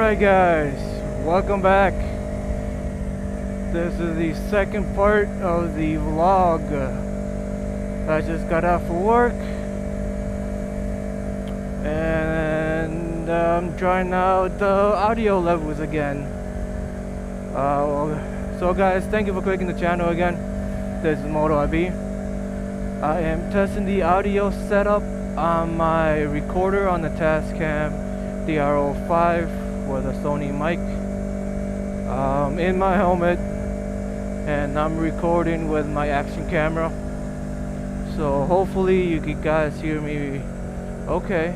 Alright guys, welcome back. This is the second part of the vlog. I just got out for work and I'm trying out the audio levels again. So guys, thank you for clicking the channel again. This is Moto IB. I am testing the audio setup on my recorder on the Tascam DR-05 with a Sony mic in my helmet, and I'm recording with my action camera, so hopefully you guys hear me okay.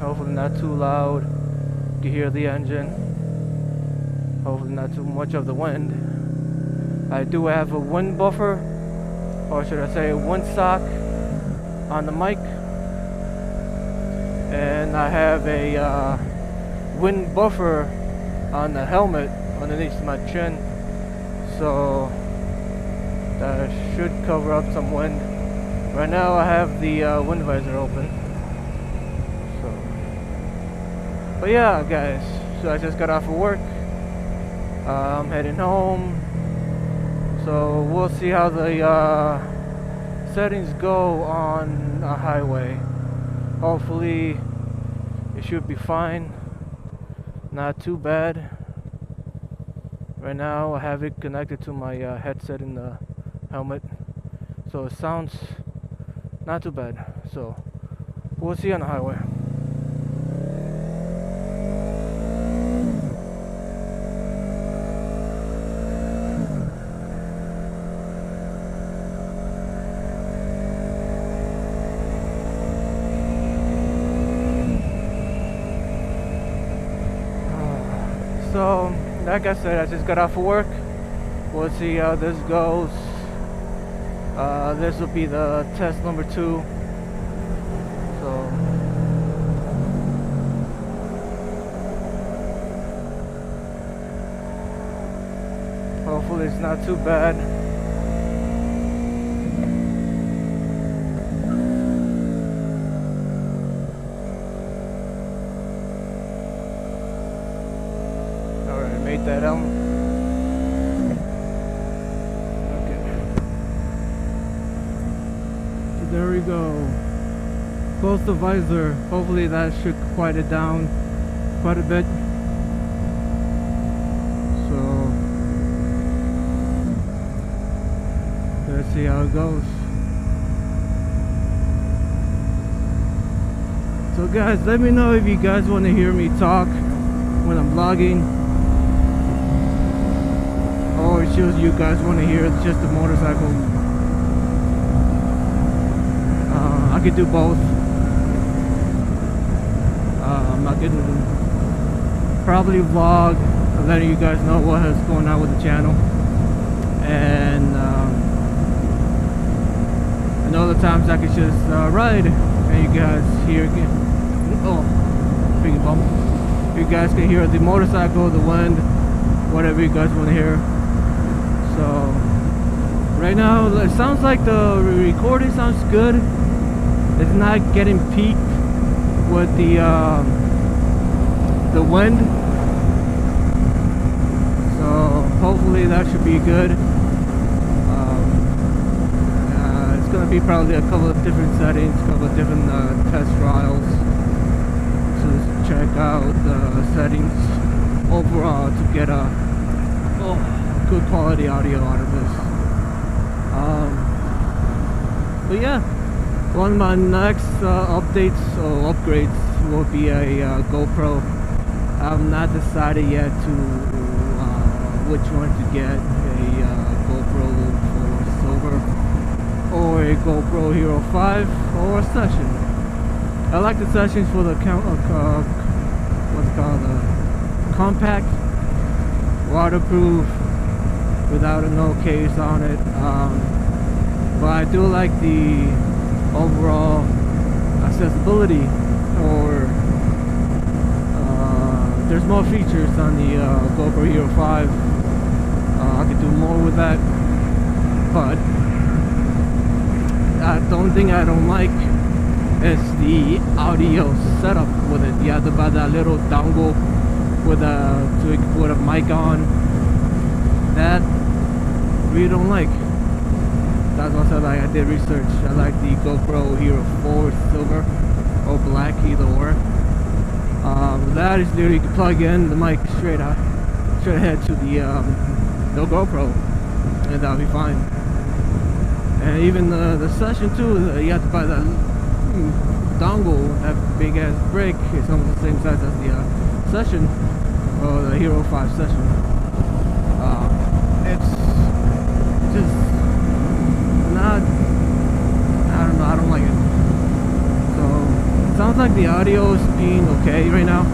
Hopefully not too loud. You can hear the engine. Hopefully not too much of the wind. I do have a wind buffer, or should I say a wind sock, on the mic, and I have a wind buffer on the helmet underneath my chin, so that should cover up some wind. Right now I have the wind visor open. So, but yeah guys, so I just got off of work. I'm heading home, so we'll see how the settings go on a highway. Hopefully it should be fine, not too bad. Right now I have it connected to my headset in the helmet, so it sounds not too bad. So we'll see on the highway. So, like I said, I just got off of work. We'll see how this goes. This will be the test number 2. So, hopefully it's not too bad. Made that okay. So there we go. Close the visor. Hopefully that should quiet it down quite a bit. So let's see how it goes. So guys, let me know if you guys want to hear me talk when I'm vlogging, or it's just you guys want to hear just the motorcycle. I could do both. I could probably vlog, letting you guys know what is going on with the channel, and and other times I could just ride and you guys hear again. Oh, big bump. You guys can hear the motorcycle, the wind, whatever you guys want to hear. So right now it sounds like the recording sounds good. It's not getting peaked with the wind, so hopefully that should be good. It's gonna be probably a couple of different settings, a couple of different test trials to check out the settings overall to get a good quality audio out of this. But yeah, one of my next updates or upgrades will be a GoPro. I've not decided yet to which one to get, a GoPro for silver or a GoPro Hero 5 or a Session. I like the Sessions for the what's it called, compact, waterproof, without no case on it, but I do like the overall accessibility, or there's more features on the GoPro Hero 5. I could do more with that, but the only thing I don't like is the audio setup with it. You have to buy that little dongle with a to put a mic on. That really don't like. That's what I said. Like, I did research. I like the GoPro Hero 4 silver or black, either or. That is literally, you can plug in the mic straight ahead to the GoPro, and that'll be fine. And even the session too, you have to buy that dongle, that big ass brick. It's almost the same size as the session, or the Hero 5 session. It's just not, I don't know, I don't like it. So it sounds like the audio is being okay right now.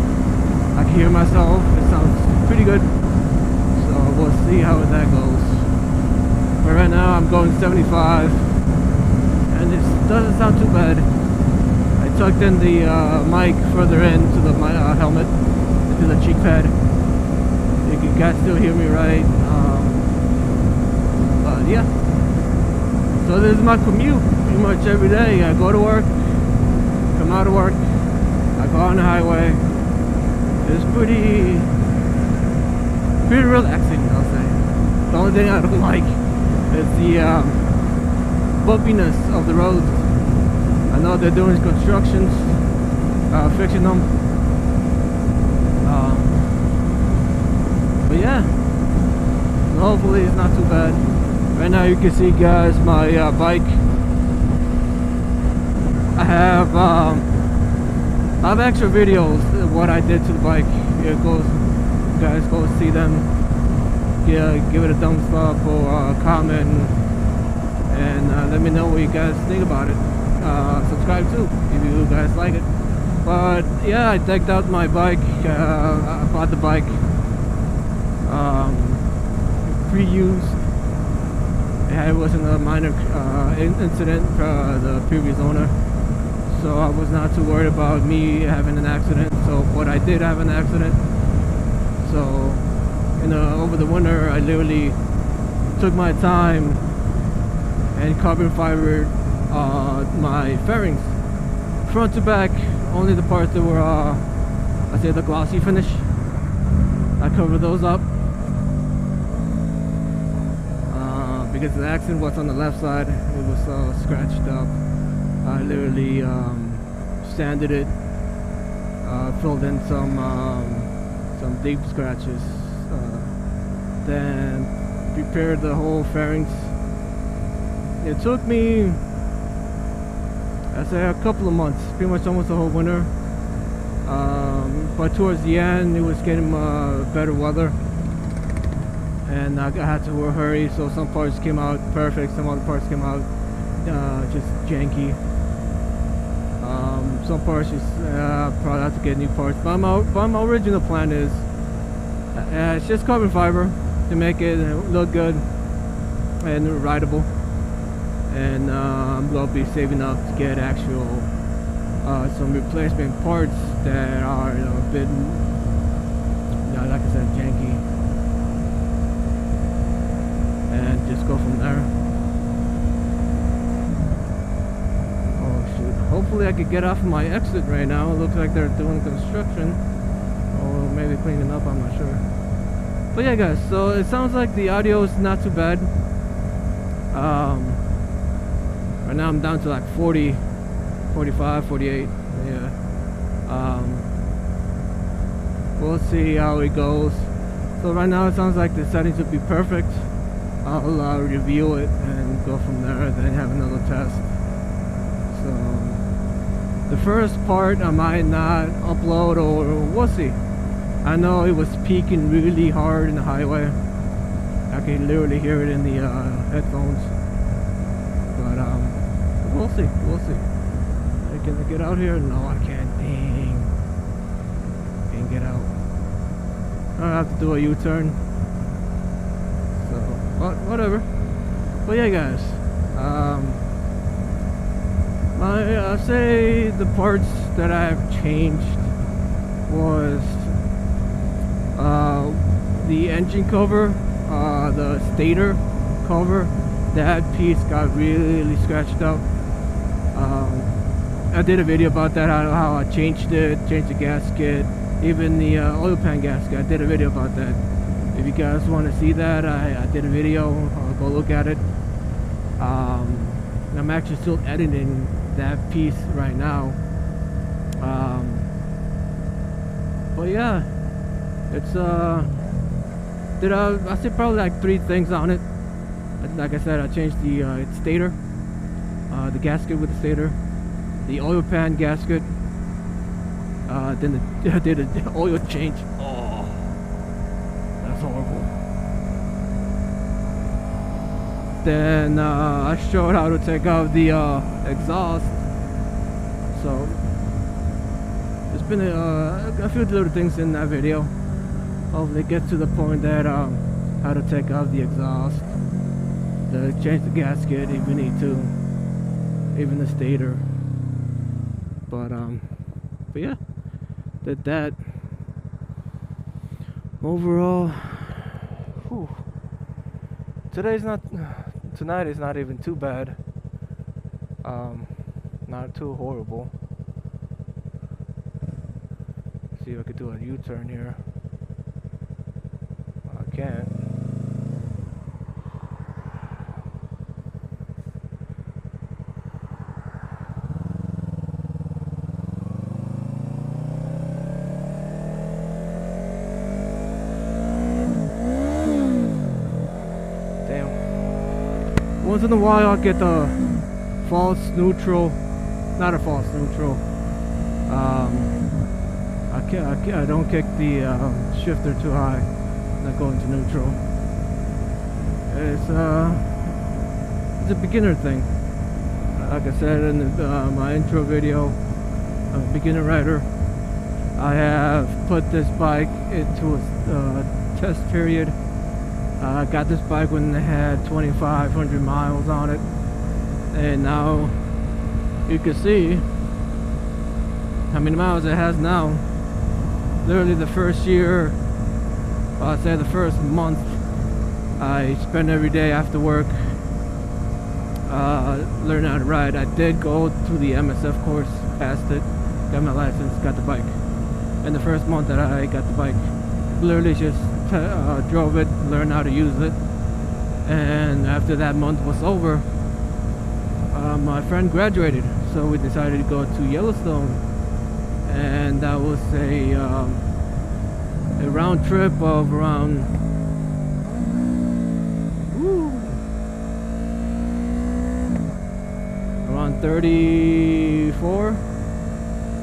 I can hear myself. It sounds pretty good. So we'll see how that goes. But right now I'm going 75, and it doesn't sound too bad. I tucked in the mic further into the helmet, into the cheek pad. You can guys still hear me right. But yeah. So this is my commute pretty much every day. I go to work, come out of work, I go on the highway. It's pretty relaxing, I'll say. The only thing I don't like is the bumpiness of the roads. I know they're doing constructions, fixing them. But yeah, hopefully it's not too bad. Right now you can see, guys, my bike. I have extra videos of what I did to the bike. Here goes, guys, go see them. Yeah, give it a thumbs up or a comment, and let me know what you guys think about it. Subscribe too if you guys like it. But yeah, I decked out my bike. I bought the bike pre-used. It wasn't a minor incident for the previous owner, so I was not too worried about me having an accident. So, but I did have an accident. So, over the winter, I literally took my time and carbon fibered my fairings, front to back. Only the parts that were, I say, the glossy finish, I covered those up. Because the accident was on the left side, it was scratched up. I literally sanded it, filled in some deep scratches, then prepared the whole fairings. It took me, I'd say, a couple of months, pretty much almost the whole winter. But towards the end, it was getting better weather, and I had to hurry, so some parts came out perfect, some other parts came out just janky. Some parts just probably have to get new parts. But my original plan is it's just carbon fiber to make it look good and rideable, and I'm gonna be saving up to get actual some replacement parts that are a bit, like I said, janky, and just go from there. Oh shoot, hopefully I could get off of my exit right now. It looks like they're doing construction, or maybe cleaning up, I'm not sure. But yeah, guys, so it sounds like the audio is not too bad. Right now I'm down to like 40, 45, 48, yeah. We'll see how it goes. So right now it sounds like the settings will be perfect. I'll review it and go from there, then have another test. So the first part I might not upload, or we'll see. I know it was peaking really hard in the highway. I can literally hear it in the headphones. But we'll see, we'll see. Can I get out here? No, I can't. Dang. Can't get out. I have to do a U-turn. So, whatever. But yeah, guys. I'd say the parts that I've changed was the engine cover, the stator cover. That piece got really scratched up. I did a video about that, how I changed the gasket, even the oil pan gasket. I did a video about that. If you guys want to see that, I did a video. Go look at it. I'm actually still editing that piece right now. But yeah, it's I said probably like 3 things on it. Like I said, I changed the stator, the gasket with the stator, the oil pan gasket, then I did an oil change. Oh, that's horrible. Then I showed how to take out the exhaust. So there's been a few little things in that video. Hopefully it gets to the point that how to take out the exhaust, to change the gasket if you need to, even the stator. But yeah, did that. Overall, whew, tonight is not even too bad. Not too horrible. See if I could do a U-turn here. I can't. Damn. Once in a while I'll get the false neutral. Not a false neutral. I don't kick the shifter too high. Not going to neutral. It's a beginner thing. Like I said in my intro video, I'm a beginner rider. I have put this bike into a test period. I got this bike when it had 2,500 miles on it, and now you can see how many miles it has now. Literally the first year, I'd say the first month, I spent every day after work learning how to ride. I did go to the MSF course, passed it, got my license, got the bike. And the first month that I got the bike, literally just drove it, learned how to use it. And after that month was over, my friend graduated, so we decided to go to Yellowstone, and that was a round trip of around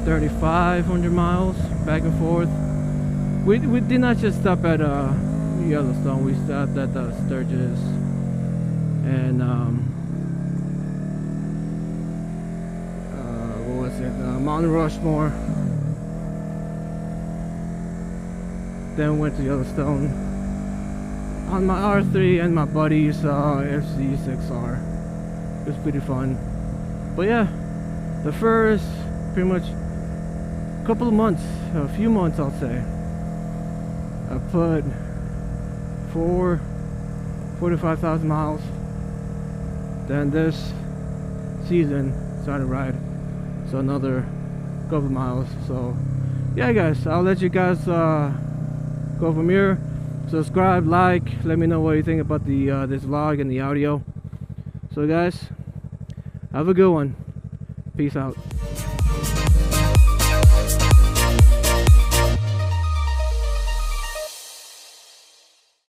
3,500 miles back and forth. We did not just stop at Yellowstone. We stopped at the Sturgis and what was it? Mount Rushmore. Then went to Yellowstone on my R3 and my buddy's FC6R. It was pretty fun. But yeah, the first pretty much couple of months, a few months I'll say, I put 45,000 miles. Then this season started to ride, so another couple of miles. So yeah guys, I'll let you guys go from here. Subscribe, like, let me know what you think about the this vlog and the audio. So guys, have a good one. Peace out.